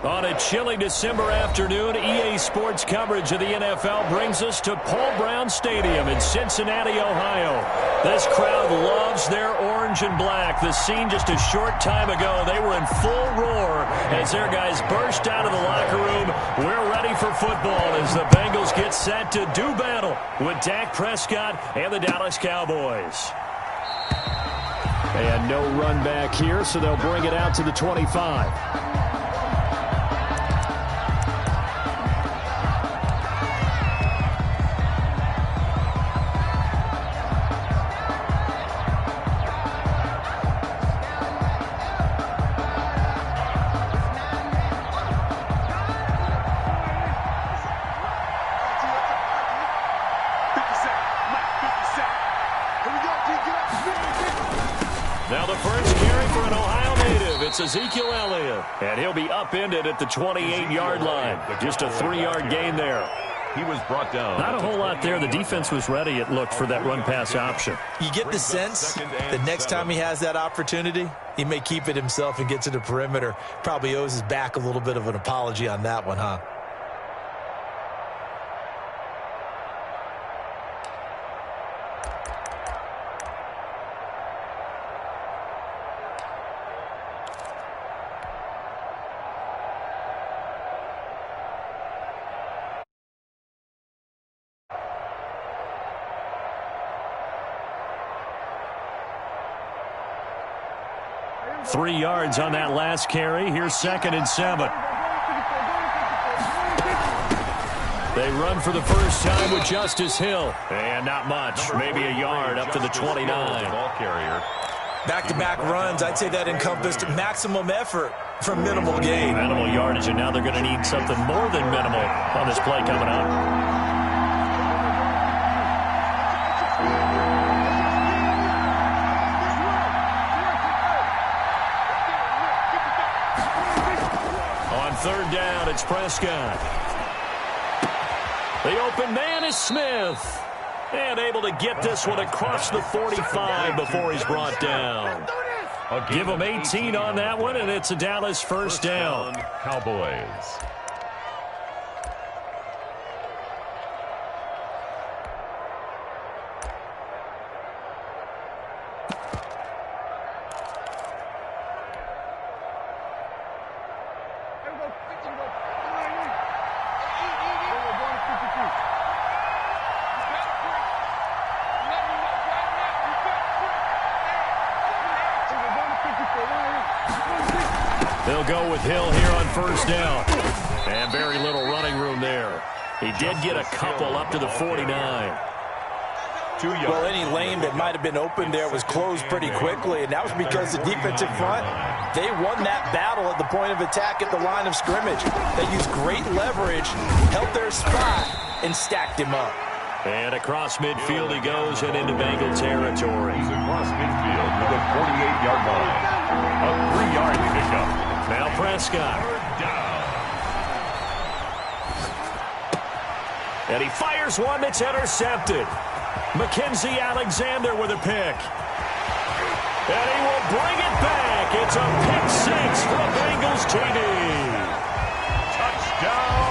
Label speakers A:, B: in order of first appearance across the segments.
A: On a chilly December afternoon, EA Sports coverage of the NFL brings us to Paul Brown Stadium in Cincinnati, Ohio. This crowd loves their orange and black. The scene just a short time ago, they were in full roar as their guys burst out of the locker room. We're ready for football as the Bengals get set to do battle with Dak Prescott and the Dallas Cowboys. And no run back here, so they'll bring it out to the 25.
B: Ohio native, it's Ezekiel Elliott. And he'll be upended at the 28-yard line. Just a 3-yard gain there.
C: He was brought down.
A: Not a whole lot there. The defense was ready, it looked, for that run-pass option.
D: You get the sense that next time he has that opportunity, he may keep it himself and get to the perimeter. Probably owes his back a little bit of an apology on that one, huh?
A: Three yards on that last carry. Here's 2nd and 7. They run for the first time with Justice Hill. And not much. Maybe a yard up to the 29.
C: Ball carrier.
D: Back-to-back runs, I'd say that encompassed maximum effort for minimal gain.
A: Minimal yardage, and now they're going to need something more than minimal on this play coming up. Third down, it's Prescott. The open man is Smith. And able to get this one across the 45 before he's brought down. Give him 18 on that one, and it's a Dallas first down.
C: Cowboys.
A: They'll go with Hill here on first down. And very little running room there. He did get a couple up to the 49.
D: Well, any lane that might have been open there was closed pretty quickly, and that was because the defensive front, they won that battle at the point of attack at the line of scrimmage. They used great leverage, held their spot, and stacked him up.
A: And across midfield he goes and into Bengal territory.
C: He's across midfield to the 48-yard line. A 3-yard pickup.
A: Now Prescott. And he fires one that's intercepted. Mackenzie Alexander with a pick. And he will bring it back. It's a pick 6 for the Bengals TD.
C: Touchdown.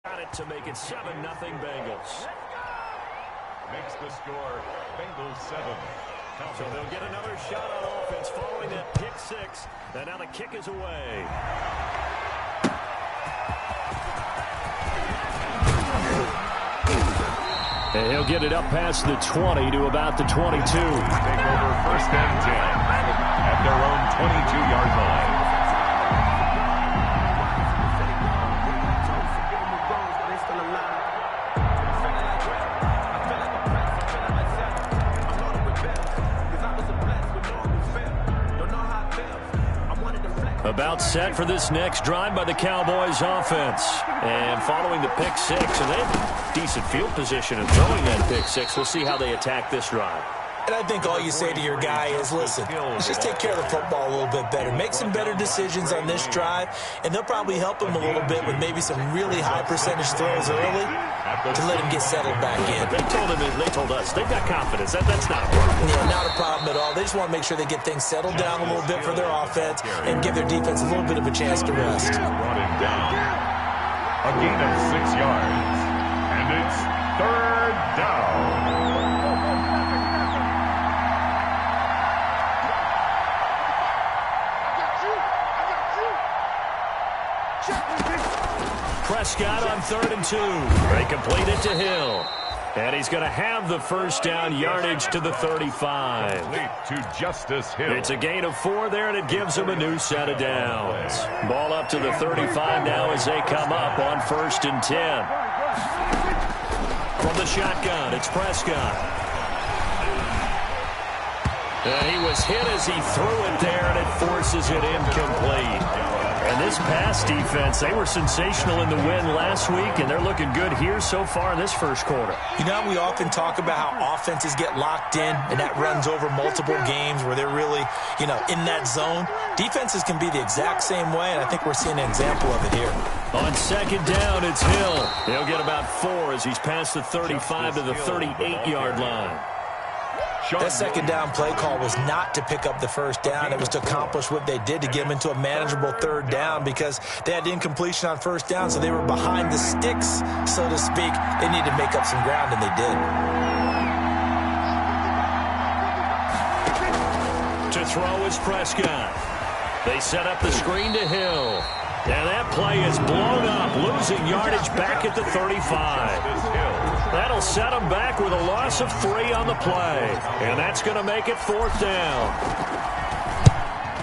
A: Got it to make it 7-0 Bengals.
C: Makes the score Bengals 7.
A: So they'll get another shot on offense following that pick 6. And now the kick is away. And he'll get it up past the 20 to about the 22.
C: Take over first and 10 at their own 22-yard line.
E: I wanted to flex.
A: About set for this next drive by the Cowboys offense. And following the pick six, and they have decent field position in throwing that pick six. We'll see how they attack this drive.
D: And I think all you say to your guy is, listen, let's just take care of the football a little bit better. Make some better decisions on this drive, and they'll probably help him a little bit with maybe some really high percentage throws early to let him get settled back in.
A: But they told us they've got confidence. That's not a problem.
D: Yeah, not a problem at all. They just want to make sure they get things settled down a little bit for their offense and give their defense a little bit of a chance to rest.
C: Brought him down. A gain of 6 yards. And it's 3rd down.
A: Prescott on 3rd and 2. They complete it to Hill. And he's going to have the first down, yardage to the 35.
C: To Justice Hill.
A: It's a gain of 4 there, and it gives him a new set of downs. Ball up to the 35 now as they come up on 1st and 10. From the shotgun, it's Prescott. And he was hit as he threw it there, and it forces it incomplete. And this pass defense, they were sensational in the win last week, and they're looking good here so far in this first quarter.
D: You know, we often talk about how offenses get locked in, and that runs over multiple games where they're really, in that zone. Defenses can be the exact same way, and I think we're seeing an example of it here.
A: On 2nd down, it's Hill. He'll get about 4 as he's past the 35 to the 38-yard line.
D: That 2nd down play call was not to pick up the first down. It was to accomplish what they did to get them into a manageable 3rd down because they had incompletion on 1st down, so they were behind the sticks, so to speak. They needed to make up some ground, and they did.
A: To throw is Prescott. They set up the screen to Hill. And that play is blown up, losing yardage back at the 35. That'll set them back with a loss of 3 on the play. And that's going to make it 4th down.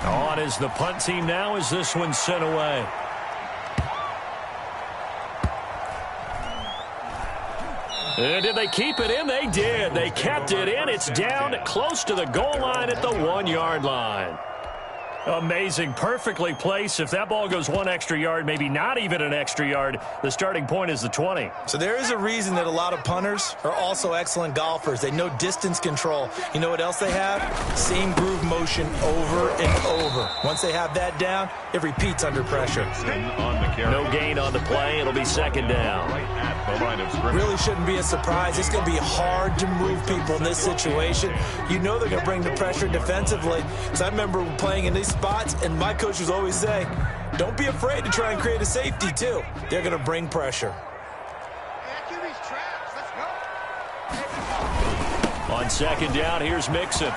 A: On is the punt team now as this one's sent away. And did they keep it in? They did. They kept it in. It's down close to the goal line at the 1-yard line. Amazing, perfectly placed. If that ball goes 1 extra yard, maybe not even an extra yard, the starting point is the 20.
D: So there is a reason that a lot of punters are also excellent golfers. They know distance control. You know what else they have? Same groove motion over and over. Once they have that down, it repeats under pressure.
A: No gain on the play. It'll be 2nd down.
D: Really shouldn't be a surprise. It's going to be hard to move people in this situation. You know they're going to bring the pressure defensively. So I remember playing in these spots, and my coach was always saying, don't be afraid to try and create a safety, too. They're going to bring pressure.
A: On 2nd down, here's Mixon.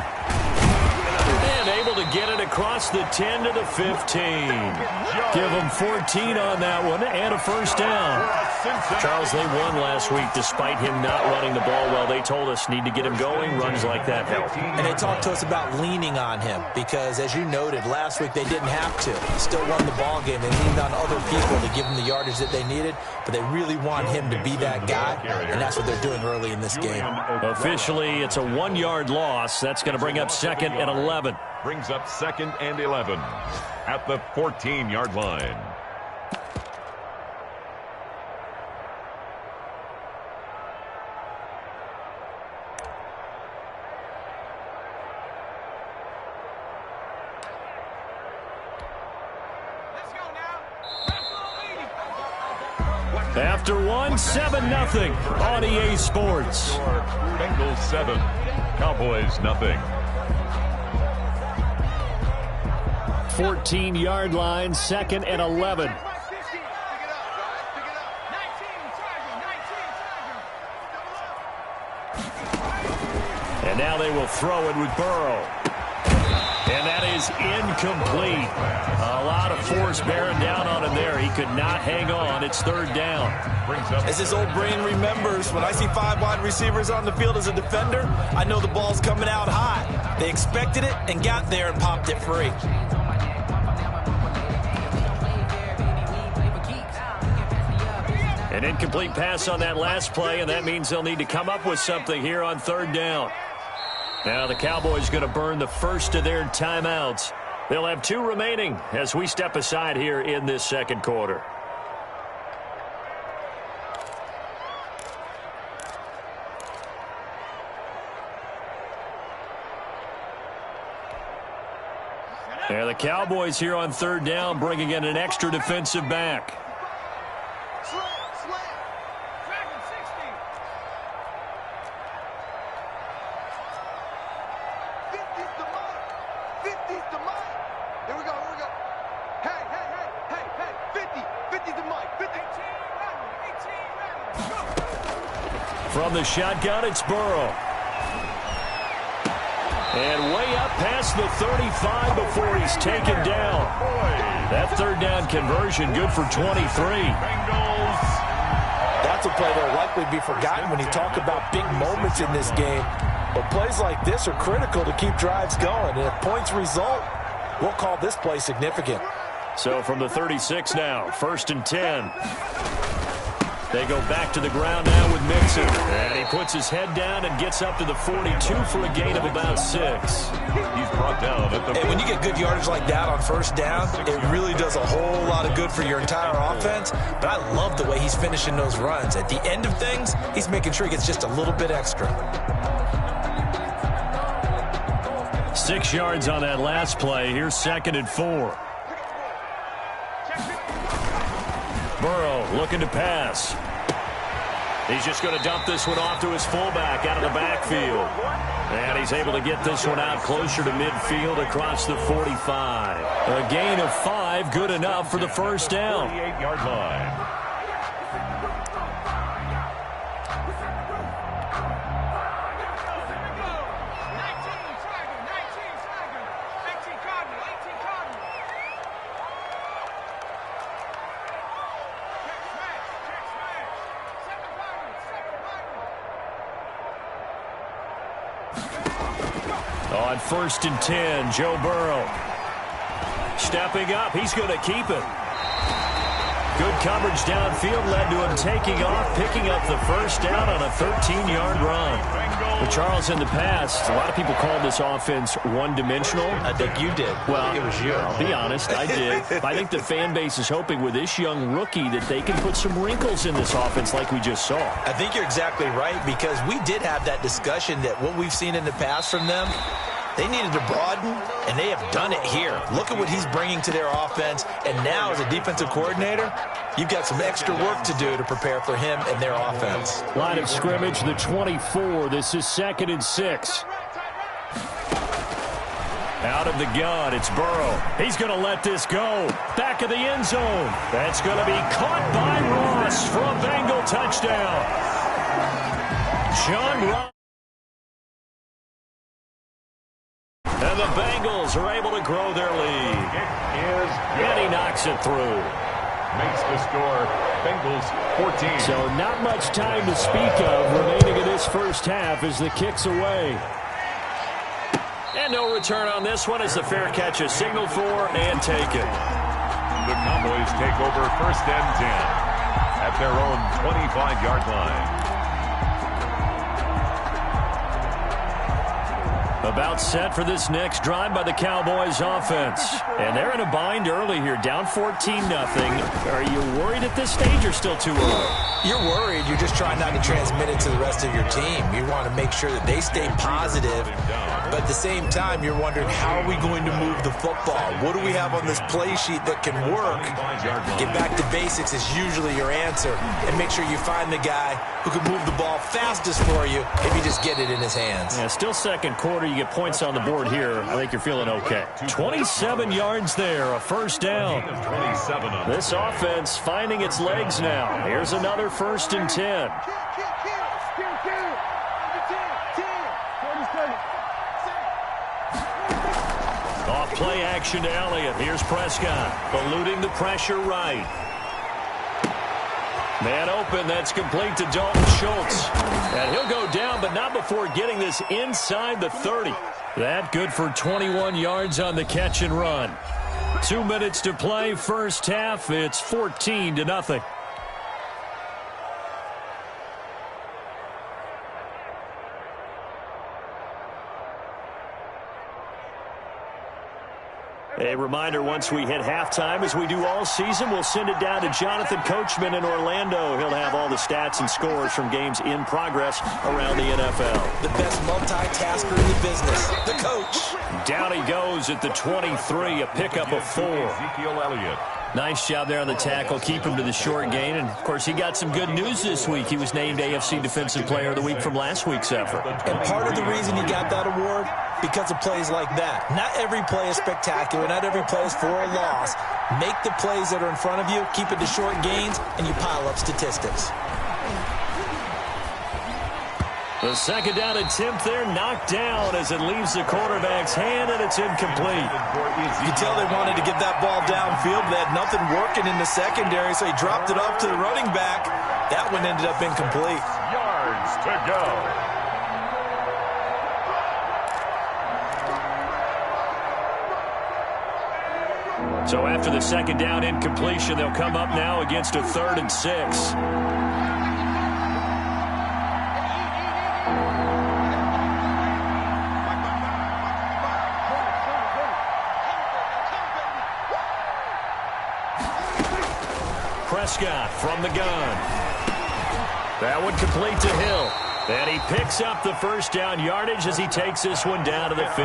A: And able to get it across the 10 to the 15. Give them 14 on that one and a first down. Charles, they won last week despite him not running the ball well. They told us need to get him going. Runs like that help.
D: And they talked to us about leaning on him because, as you noted, last week they didn't have to. Still won the ball game. They leaned on other people to give them the yardage that they needed, but they really want him to be that guy, and that's what they're doing early in this game.
A: Officially, it's a 1-yard loss. That's going to bring up 2nd and 11.
C: Brings up 2nd and 11 at the 14-yard line.
A: After 7-0 on EA Sports.
C: Bengals 7, Cowboys nothing.
A: 14-yard line, 2nd and 11. And now they will throw it with Burrow. And that is incomplete. A lot of force bearing down on him there. He could not hang on. It's 3rd down.
D: As his old brain remembers, when I see 5 wide receivers on the field as a defender, I know the ball's coming out high. They expected it and got there and popped it free.
A: An incomplete pass on that last play, and that means they'll need to come up with something here on 3rd down. Now the Cowboys going to burn the first of their timeouts. They'll have 2 remaining as we step aside here in this second quarter. And the Cowboys here on 3rd down, bringing in an extra defensive back. From the shotgun, it's Burrow. And way up past the 35 before he's taken down. That 3rd down conversion good for 23.
D: That's a play that will likely be forgotten when you talk about big moments in this game. But plays like this are critical to keep drives going. And if points result, we'll call this play significant.
A: So from the 36 now, 1st and 10. They go back to the ground now with Mixon. And he puts his head down and gets up to the 42 for a gain of about 6.
C: He's brought down at the...
D: And when you get good yardage like that on 1st down, it really does a whole lot of good for your entire offense. But I love the way he's finishing those runs. At the end of things, he's making sure he gets just a little bit extra.
A: 6 yards on that last play. Here's 2nd and 4. Burrow looking to pass. He's just going to dump this one off to his fullback out of the backfield. And he's able to get this one out closer to midfield across the 45. A gain of 5, good enough for the 1st down.
C: 48-yard line.
A: On 1st and 10, Joe Burrow. Stepping up, he's going to keep it. Good coverage downfield led to him taking off, picking up the 1st down on a 13-yard run. But Charles, in the past, a lot of people called this offense one-dimensional.
D: I think you did.
A: Well,
D: it was you.
A: I'll be honest, I did. I think the fan base is hoping with this young rookie that they can put some wrinkles in this offense like we just saw.
D: I think you're exactly right, because we did have that discussion that what we've seen in the past from them, they needed to broaden, and they have done it here. Look at what he's bringing to their offense, and now as a defensive coordinator, you've got some extra work to do to prepare for him and their offense.
A: Line of scrimmage, the 24. This is 2nd and 6. Out of the gun, it's Burrow. He's going to let this go. Back of the end zone. That's going to be caught by Ross for a Bengal touchdown. John Ross. And the Bengals are able to grow their lead. And he knocks it through.
C: Makes the score Bengals 14.
A: So not much time to speak of remaining in this 1st half as the kick's away. And no return on this one as the fair catch is signaled for and taken.
C: The Cowboys take over 1st and 10 at their own 25-yard line.
A: About set for this next drive by the Cowboys offense. And they're in a bind early here, down 14-0. Are you worried at this stage or still too early?
D: You're worried. You're just trying not to transmit it to the rest of your team. You want to make sure that they stay positive. But at the same time, you're wondering, how are we going to move the football? What do we have on this play sheet that can work? Get back to basics is usually your answer. And make sure you find the guy who can move the ball fastest for you if you just get it in his hands.
A: Yeah, still second quarter. You get points on the board here. I think you're feeling okay. 27 yards there, a 1st down. This offense finding its legs now. Here's another 1st and 10. Off play action to Elliott. Here's Prescott, eluding the pressure right. Man open, that's complete to Dalton Schultz. And he'll go down, but not before getting this inside the 30. That good for 21 yards on the catch and run. 2 minutes to play, 1st half. It's 14-0. A reminder, once we hit halftime, as we do all season, we'll send it down to Jonathan Coachman in Orlando. He'll have all the stats and scores from games in progress around the NFL.
D: The best multitasker in the business, the coach.
A: Down he goes at the 23, a pickup of 4.
C: Ezekiel Elliott.
A: Nice job there on the tackle. Keep him to the short gain. And, of course, he got some good news this week. He was named AFC Defensive Player of the Week from last week's effort.
D: And part of the reason he got that award, because of plays like that. Not every play is spectacular. Not every play is for a loss. Make the plays that are in front of you, keep it to short gains, and you pile up statistics.
A: The second down attempt there knocked down as it leaves the quarterback's hand, and it's incomplete.
D: You can tell they wanted to get that ball downfield. They had nothing working in the secondary, so he dropped it off to the running back. That one ended up incomplete.
C: Yards to go.
A: So after the second down incompletion, they'll come up now against a 3rd and 6. Prescott from the gun. That one complete to Hill. And he picks up the first down yardage as he takes this one down to the 15.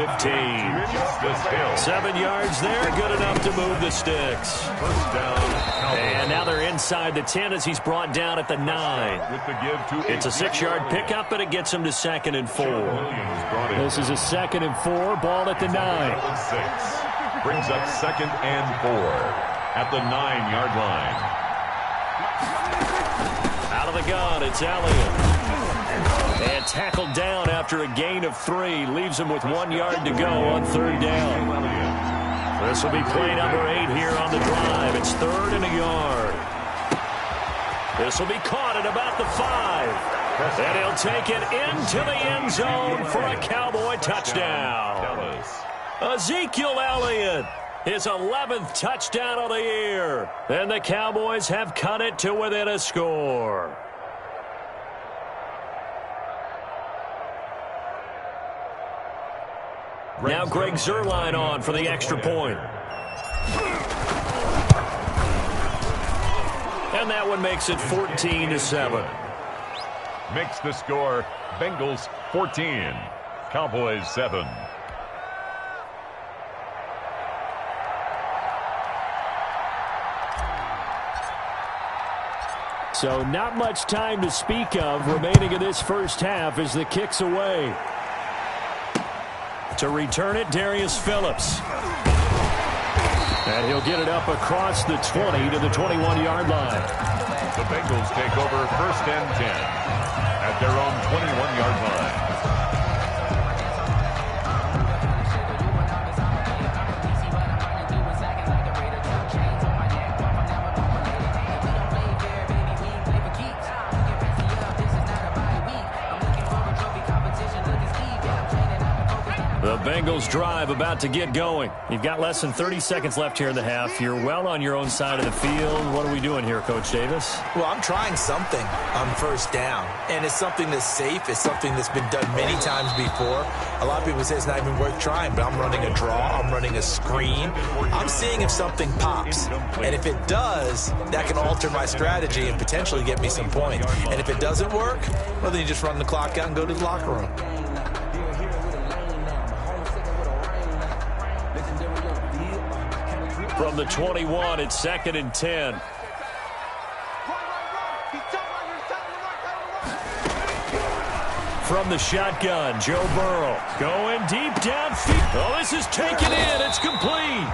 A: 7 yards there, good enough to move the sticks. And now they're inside the 10 as he's brought down at the 9. It's a 6-yard pickup, and it gets him to 2nd and 4. This is a 2nd and 4, ball at the 9.
C: Brings up 2nd and 4 at the 9-yard line.
A: Out of the gun, it's Elliott. And tackled down after a gain of 3. Leaves him with 1 yard to go on 3rd down. This will be play number 8 here on the drive. It's 3rd and a yard. This will be caught at about the 5. And he'll take it into the end zone for a Cowboy touchdown. Ezekiel Elliott, his 11th touchdown of the year. And the Cowboys have cut it to within a score. Now Greg Zuerlein on for the extra point. And that one makes it 14-7.
C: Makes the score Bengals 14, Cowboys 7.
A: So not much time to speak of remaining in this first half as the kick's away. To return it, Darius Phillips. And he'll get it up across the 20 to the 21-yard line.
C: The Bengals take over 1st and 10 at their own 21-yard line.
A: The Bengals drive about to get going. You've got less than 30 seconds left here in the half. You're well on your own side of the field. What are we doing here, Coach Davis?
D: Well, I'm trying something on 1st down, and it's something that's safe. It's something that's been done many times before. A lot of people say it's not even worth trying, but I'm running a draw. I'm running a screen. I'm seeing if something pops, and if it does, that can alter my strategy and potentially get me some points. And if it doesn't work, well, then you just run the clock out and go to the locker room.
A: From the 21, it's 2nd and 10. From the shotgun, Joe Burrow going deep downfield. Oh, this is taken in. It's complete.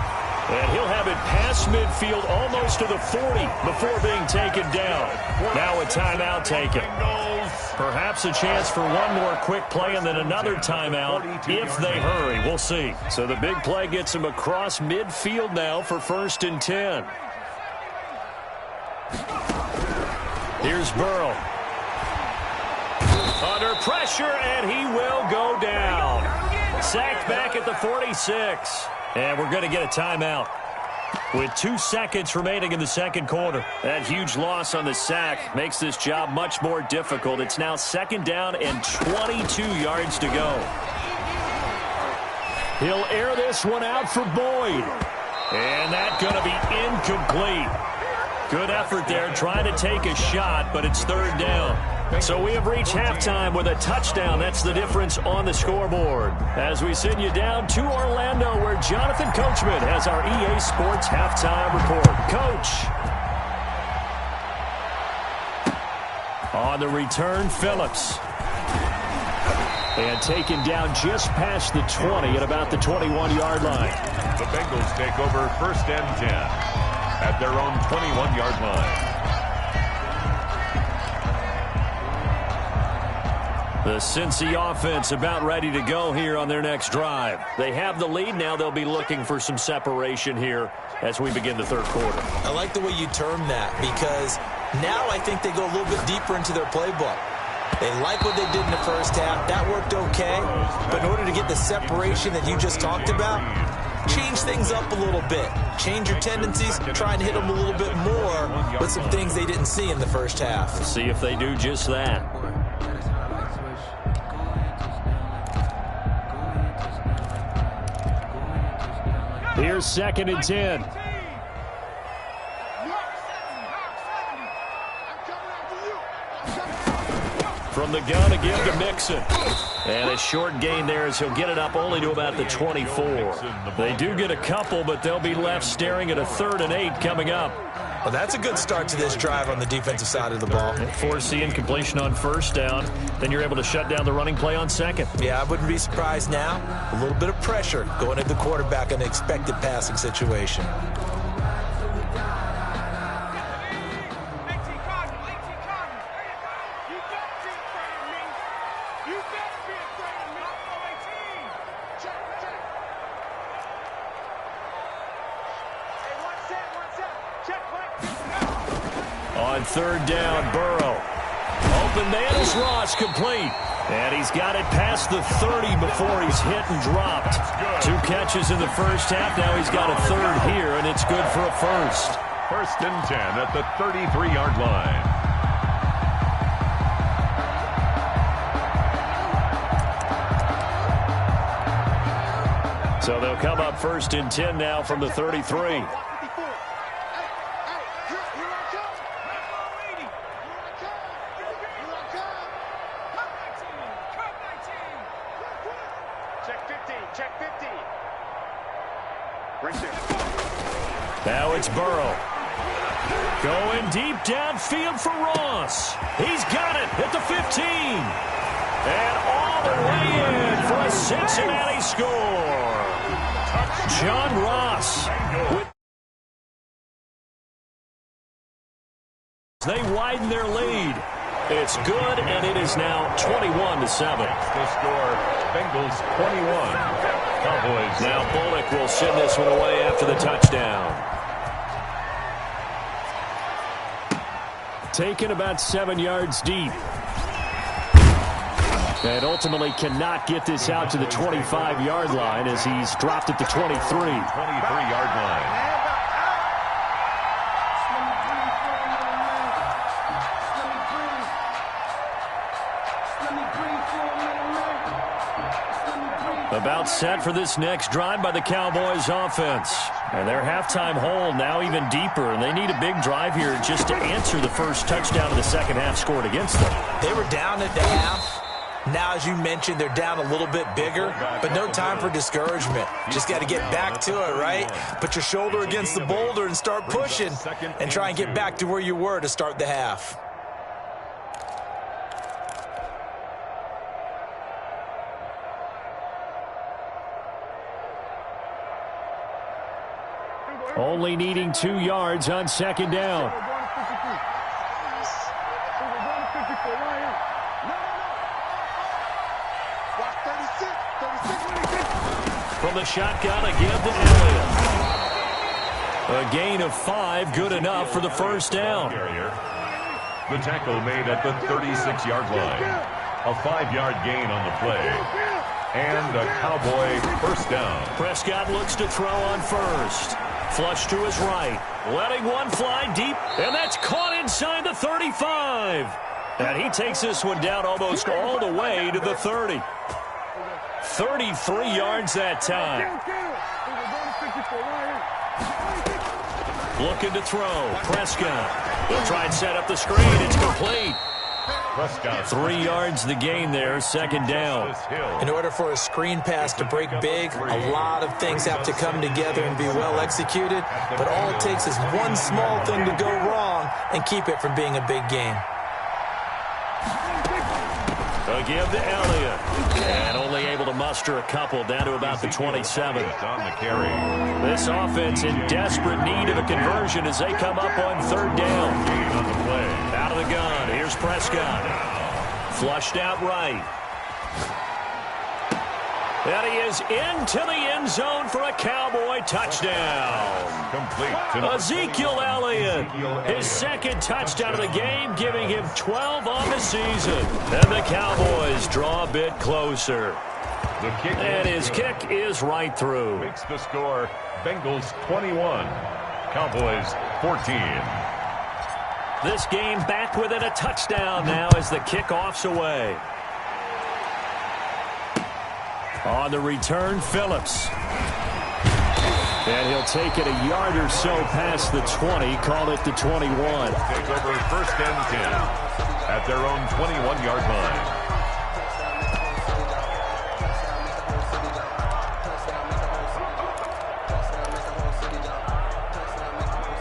A: And he'll have it past midfield almost to the 40 before being taken down. Now a timeout taken. Perhaps a chance for one more quick play and then another timeout if they hurry. We'll see. So the big play gets him across midfield now for 1st and 10. Here's Burrow. Under pressure, and he will go down. Sacked back at the 46. And we're going to get a timeout with 2 seconds remaining in the second quarter. That huge loss on the sack makes this job much more difficult. It's now 2nd down and 22 yards to go. He'll air this one out for Boyd. And that's going to be incomplete. Good effort there, trying to take a shot, but it's third down. So we have reached halftime with a touchdown. That's the difference on the scoreboard. As we send you down to Orlando, where Jonathan Coachman has our EA Sports halftime report. Coach. On the return, Phillips. And taken down just past the 20 at about the 21-yard line.
C: The Bengals take over first and 10 at their own 21-yard line.
A: The Cincy offense about ready to go here on their next drive. They have the lead. Now they'll be looking for some separation here as we begin the third quarter.
D: I like the way you term that, because now I think they go a little bit deeper into their playbook. They like what they did in the first half. That worked okay. But in order to get the separation that you just talked about, change things up a little bit. Change your tendencies. Try and hit them a little bit more with some things they didn't see in the first half.
A: We'll see if they do just that. Here's second and 10. From the gun again to Mixon. And a short gain there as he'll get it up only to about the 24. They do get a couple, but they'll be left staring at a 3rd and 8 coming up.
D: Well, that's a good start to this drive on the defensive side of the ball.
A: Force the incompletion on first down. Then you're able to shut down the running play on second.
D: Yeah, I wouldn't be surprised now. A little bit of pressure going at the quarterback in an expected passing situation.
A: On third down, Burrow. Open man is Ross, complete. And he's got it past the 30 before he's hit and dropped. 2 catches in the first half. Now he's got a 3rd here, and it's good for a first.
C: First and 10 at the 33-yard line.
A: So they'll come up first and 10 now from the 33. Now it's Burrow. Going deep downfield for Ross. He's got it at the 15. And all the way in for a Cincinnati score. John Ross. They widen their lead. It's good, and it is now 21-7.
C: The score, Bengals 21. Cowboys.
A: Now Bullock will send this one away after the touchdown. Taken about 7 yards deep. And ultimately cannot get this out to the 25-yard line as he's dropped at the 23.
C: 23-yard line.
A: About set for this next drive by the Cowboys offense. And their halftime hole now even deeper, and they need a big drive here just to answer the first touchdown of the second half scored against them.
D: They were down at the half. Now, as you mentioned, they're down a little bit bigger, but no time for discouragement. Just got to get back to it, right? Put your shoulder against the boulder and start pushing and try and get back to where you were to start the half.
A: Only needing 2 yards on second down. From the shotgun again to Elliott. A gain of 5, good enough for the first down.
C: The tackle made at the 36-yard line. A 5-yard gain on the play. And a Cowboy first down.
A: Prescott looks to throw on first. Flush to his right. Letting one fly deep. And that's caught inside the 35. And he takes this one down almost all the way to the 30. 33 yards that time. Looking to throw. Prescott. They'll try and set up the screen. It's complete.
C: Prescott.
A: 3 yards the gain there, second down.
D: In order for a screen pass to break big, a lot of things have to come together and be well executed. But all it takes is one small thing to go wrong and keep it from being a big game.
A: They'll give to Elliott. And only able to muster a couple down to about the 27.
C: On the carry.
A: This offense in desperate need of a conversion as they come up on third down.
C: Gain on the play.
A: Out of the gun. Here's Prescott. Flushed out right. And he is into the end zone for a Cowboy touchdown.
C: Complete to
A: Ezekiel Elliott. His second touchdown of the game, giving him 12 on the season. And the Cowboys draw a bit closer.
C: The kick.
A: And his kick is right through.
C: Makes the score Bengals 21. Cowboys 14.
A: This game back within a touchdown now as the kickoff's away. On the return, Phillips. And he'll take it a yard or so past the 20, call it the 21.
C: Take over first and 10 at their own 21-yard line.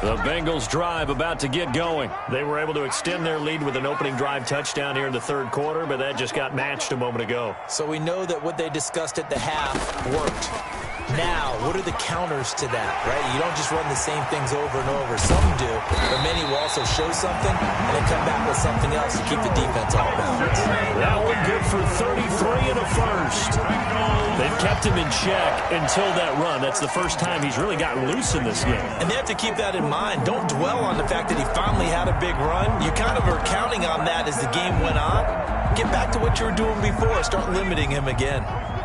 A: The Bengals drive about to get going. They were able to extend their lead with an opening drive touchdown here in the third quarter, but that just got matched a moment ago.
D: So we know that what they discussed at the half worked. Now, what are the counters to that, right? You don't just run the same things over and over. Some do, but many will also show something and then come back with something else to keep the defense off balance.
A: That one good for 33 and a first. They've kept him in check until that run. That's the first time he's really gotten loose in this game.
D: And they have to keep that in mind. Don't dwell on the fact that he finally had a big run. You kind of are counting on that as the game went on. Get back to what you were doing before. Start limiting him again.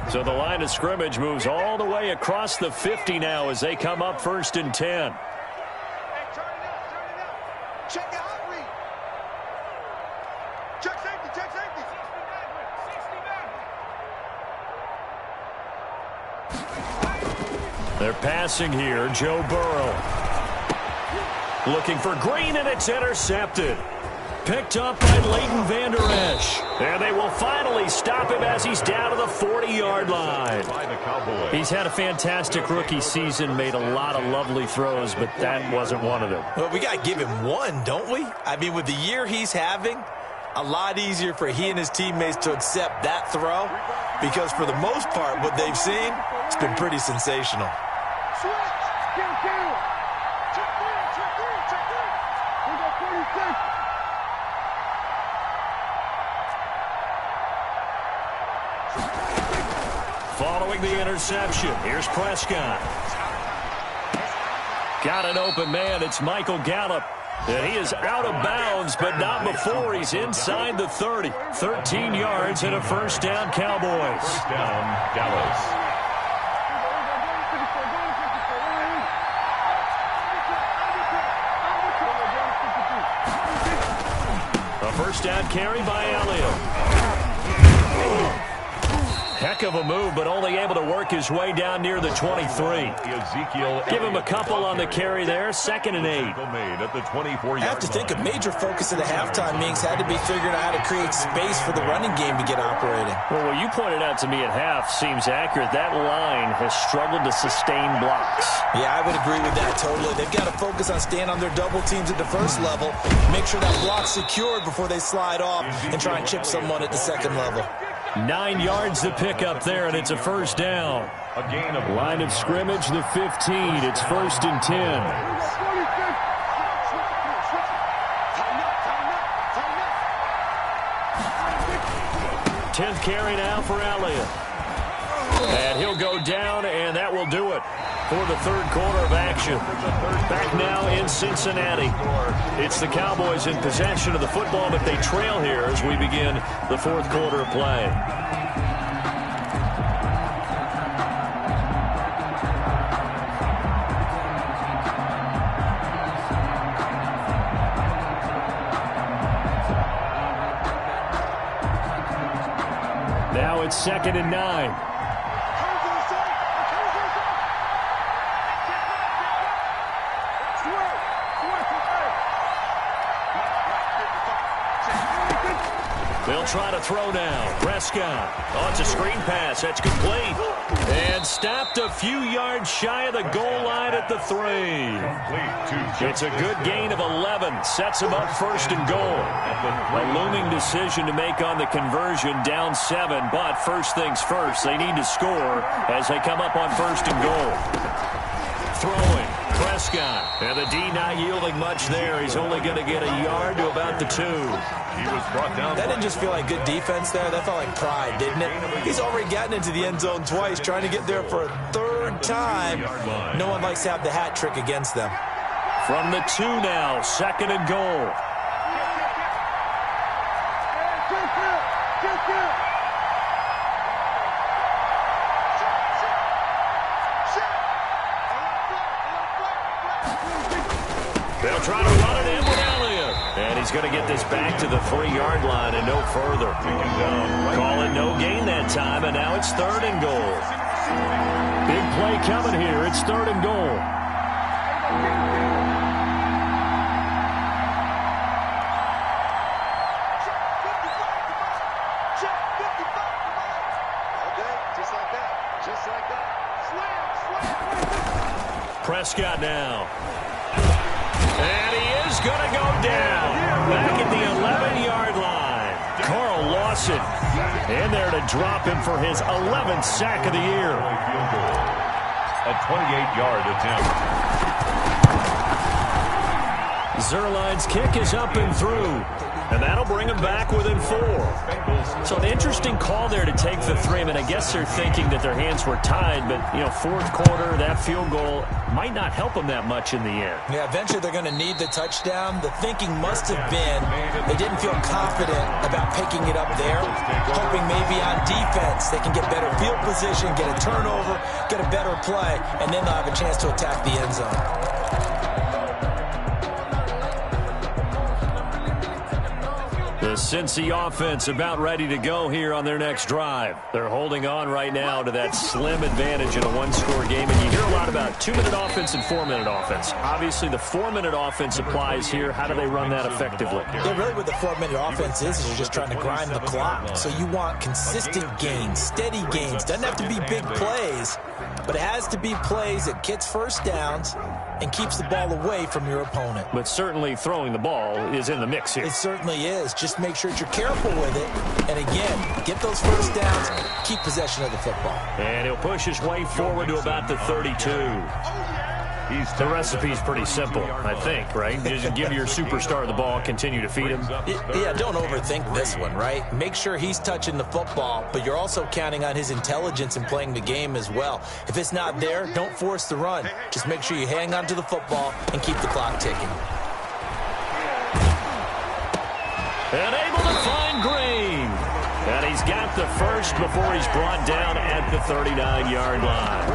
A: So the line of scrimmage moves all the way across the 50 now as they come up first and 10.
E: Check out read. Check safety, check safety.
A: They're passing here. Joe Burrow. Looking for Green, and it's intercepted. Picked up by Leighton Vander Esch. And they will finally stop him as he's down to the 40-yard line.
C: By the Cowboys.
A: He's had a fantastic rookie season, made a lot of lovely throws, but that wasn't one of them.
D: Well, we got to give him one, don't we? I mean, with the year he's having, a lot easier for he and his teammates to accept that throw because for the most part, what they've seen, it's been pretty sensational.
E: Switch. Down. Check in. We got 46.
A: Following the interception, here's Prescott. Got an open man. It's Michael Gallup. And he is out of bounds, but not before he's inside the 30. 13 yards and a first down, Cowboys.
C: First down, Dallas.
A: A first down carry by Elliott. Heck of a move, but only able to work his way down near the 23.
C: Ezekiel.
A: Give him a couple on the carry there. Second and 8.
C: Made at the 24-yard
D: I have to think a major focus of the halftime meetings had to be figuring out how to create space for the running game to get operating.
A: Well, what you pointed out to me at half seems accurate. That line has struggled to sustain blocks.
D: Yeah, I would agree with that totally. They've got to focus on staying on their double teams at the first level, make sure that block's secured before they slide off and try and chip someone at the second level.
A: 9 yards to pick up there, and it's a first down.
C: A gain of
A: Line of scrimmage, the 15. It's first and 10. 10th carry now for Elliott. And he'll go down, and that will do it for the third quarter of action. Back now in Cincinnati. It's the Cowboys in possession of the football, but they trail here as we begin the fourth quarter of play. Now it's 2nd and 9. They'll try to throw now. Prescott. Oh, it's a screen pass. That's complete. And stopped a few yards shy of the goal line at the 3. It's a good gain of 11. Sets him up first and goal. A looming decision to make on the conversion, down 7. But first things first, they need to score as they come up on first and goal. Throwing. Prescott. And the D not yielding much there. He's only going to get a yard to about the 2.
C: He was brought down.
D: That didn't just feel like good defense there. That felt like pride, didn't it? He's already gotten into the end zone twice, trying to get there for a 3rd time. No one likes to have the hat trick against them.
A: From the 2 now, 2nd and goal. They'll try to run it in with Elliott. And he's going to get this back to the 3-yard line and no further. Call it no gain that time, and now it's 3rd and goal. Big play coming here. It's 3rd and goal. Prescott now. And he is going to go down. Back at the 11-yard line. Carl Lawson in there to drop him for his 11th sack of the year.
C: A 28-yard attempt.
A: Zerline's kick is up and through. And that'll bring him back within 4. So an interesting call there to take the 3. I mean, I guess they're thinking that their hands were tied, but, 4th quarter, that field goal might not help them that much in the end.
D: Yeah, eventually they're going to need the touchdown. The thinking must have been they didn't feel confident about picking it up there, hoping maybe on defense they can get better field position, get a turnover, get a better play, and then they'll have a chance to attack the end zone.
A: The Cincy offense about ready to go here on their next drive. They're holding on right now to that slim advantage in a 1-score game. And you hear a lot about 2-minute offense and 4-minute offense. Obviously, the 4-minute offense applies here. How do they run that effectively?
D: Yeah, really what the 4-minute offense is you're just trying to grind the clock. So you want consistent gains, steady gains. Doesn't have to be big plays, but it has to be plays that gets first downs and keeps the ball away from your opponent.
A: But certainly throwing the ball is in the mix here.
D: It certainly is. Just make sure that you're careful with it. And again, get those first downs, keep possession of the football.
A: And he'll push his way forward to about the 32. The recipe's pretty simple, I think, right? Just give your superstar the ball, continue to feed him.
D: Yeah, don't overthink this one, right? Make sure he's touching the football, but you're also counting on his intelligence in playing the game as well. If it's not there, don't force the run. Just make sure you hang on to the football and keep the clock ticking.
A: And able to find Green. And he's got the first before he's brought down at the 39-yard line.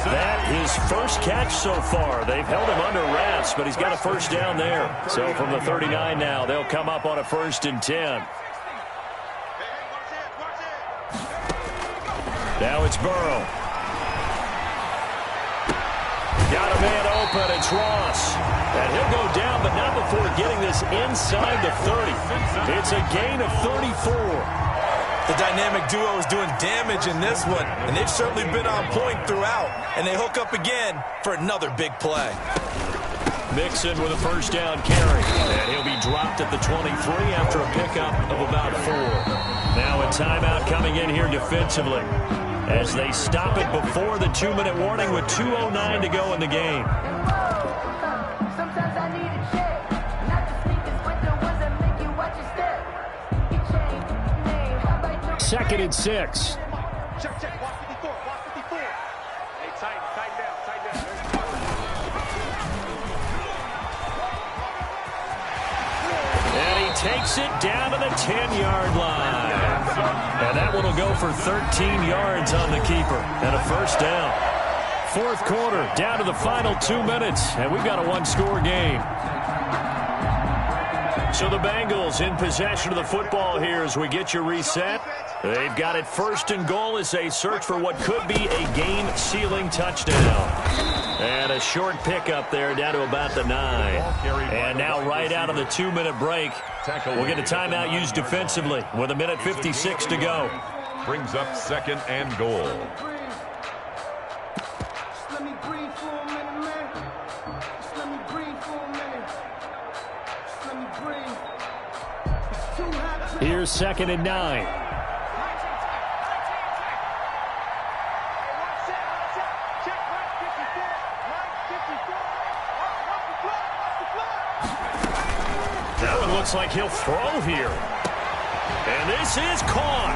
A: That his first catch so far. They've held him under wraps, but he's got a first down there. So from the 39 now, they'll come up on a 1st and 10. Now it's Burrow. Got a man open. It's Ross. And he'll go down, but not before getting this inside the 30. It's a gain of 34.
D: The dynamic duo is doing damage in this one, and they've certainly been on point throughout. And they hook up again for another big play.
A: Mixon with a first down carry. And he'll be dropped at the 23 after a pickup of about 4. Now a timeout coming in here defensively as they stop it before the 2-minute warning with 2:09 to go in the game. Second and 6.
E: Check. Watch 54. Watch 54. Hey, tighten down.
A: And he takes it down to the 10-yard line. And that one will go for 13 yards on the keeper and a first down. 4th quarter, down to the final 2 minutes, and we've got a 1-score game. So the Bengals in possession of the football here as we get you reset. They've got it 1st and goal as they search for what could be a game-sealing touchdown. And a short pickup there down to about the 9. And now right out of the 2-minute break, we'll get a timeout used defensively with 1:56 to go.
C: Brings up 2nd and goal.
A: Here's 2nd and 9. That one looks like he'll throw here. And this is caught.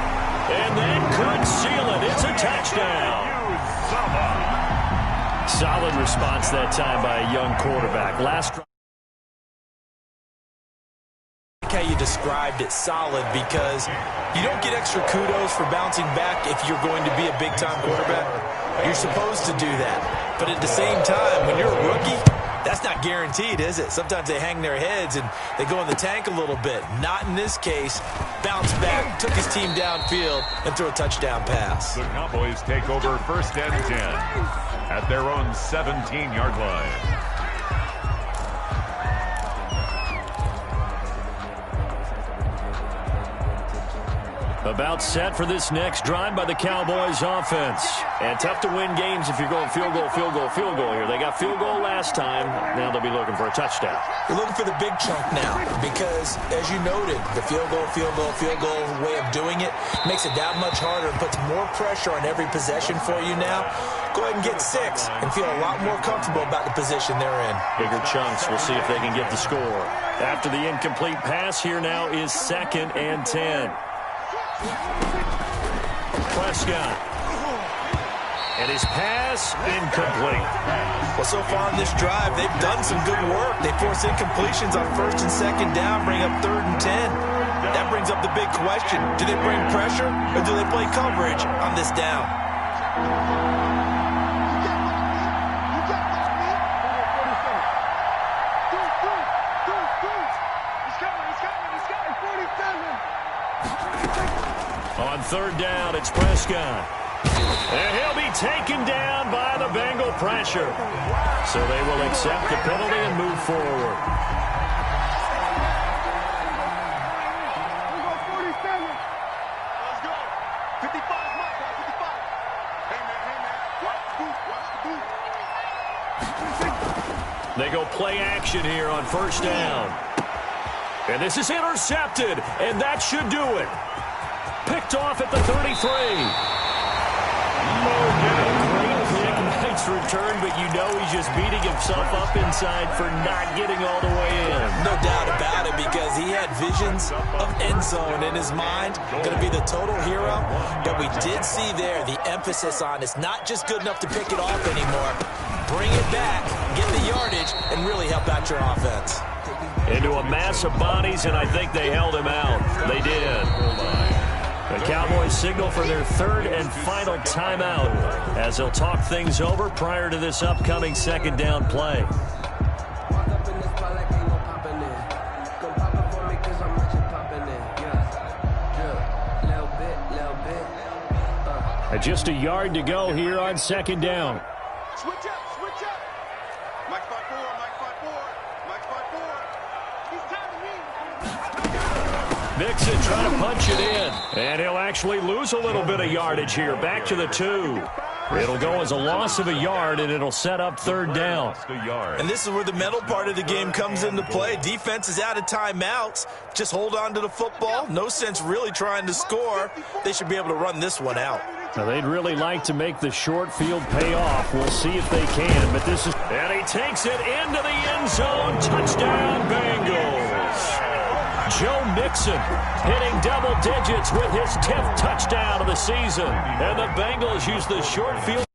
A: And that could seal it. It's a touchdown. Solid response that time by a young quarterback. Last
D: How you described it, solid, because you don't get extra kudos for bouncing back if you're going to be a big-time quarterback. You're supposed to do that. But at the same time, when you're a rookie, that's not guaranteed, is it? Sometimes they hang their heads and they go in the tank a little bit. Not in this case. Bounced back, took his team downfield, and threw a touchdown pass.
C: The Cowboys take over 1st and 10 at their own 17-yard line.
A: About set for this next drive by the Cowboys offense. And tough to win games if you're going field goal, field goal, field goal here. They got field goal last time. Now they'll be looking for a touchdown.
D: They're looking for the big chunk now because, as you noted, the field goal way of doing it makes it that much harder and puts more pressure on every possession for you now. Go ahead and get 6 and feel a lot more comfortable about the position they're in.
A: Bigger chunks. We'll see if they can get the score. After the incomplete pass, here now is 2nd and 10. Prescott. And his pass incomplete.
D: Well, so far in this drive, they've done some good work. They force incompletions on 1st and 2nd down, bring up 3rd and 10. That brings up the big question. Do they bring pressure or do they play coverage on this down?
A: On 3rd down, it's Prescott. And he'll be taken down by the Bengal pressure. So they will accept the penalty and move forward.
E: Let's go. 55, Mike, 55. Hey, man, watch the boot.
A: They go play action here on 1st down. And this is intercepted, and that should do it. Picked off at the 33. Great pick, nice return, but you know he's just beating himself up inside for not getting all the way in.
D: No doubt about it, because he had visions of end zone in his mind. Going to be the total hero. But we did see there the emphasis on it's not just good enough to pick it off anymore. Bring it back, get the yardage, and really help out your offense.
A: Into a mass of bodies, and I think they held him out. They did. The Cowboys signal for their 3rd and final timeout as they'll talk things over prior to this upcoming 2nd down play. Just a yard to go here on 2nd down.
E: Switch up. Mike 5-4, Mike 5-4, Mike 5-4. He's timing me.
A: Mixon trying to punch it in. And he'll actually lose a little bit of yardage here. Back to the 2. It'll go as a loss of a yard, and it'll set up 3rd down.
D: And this is where the mental part of the game comes into play. Defense is out of timeouts. Just hold on to the football. No sense really trying to score. They should be able to run this one out.
A: Now, they'd really like to make the short field pay off. We'll see if they can, but this is... And he takes it into the end zone. Touchdown, Bengals. Joe Mixon hitting double digits with his 10th touchdown of the season. And the Bengals use the short field.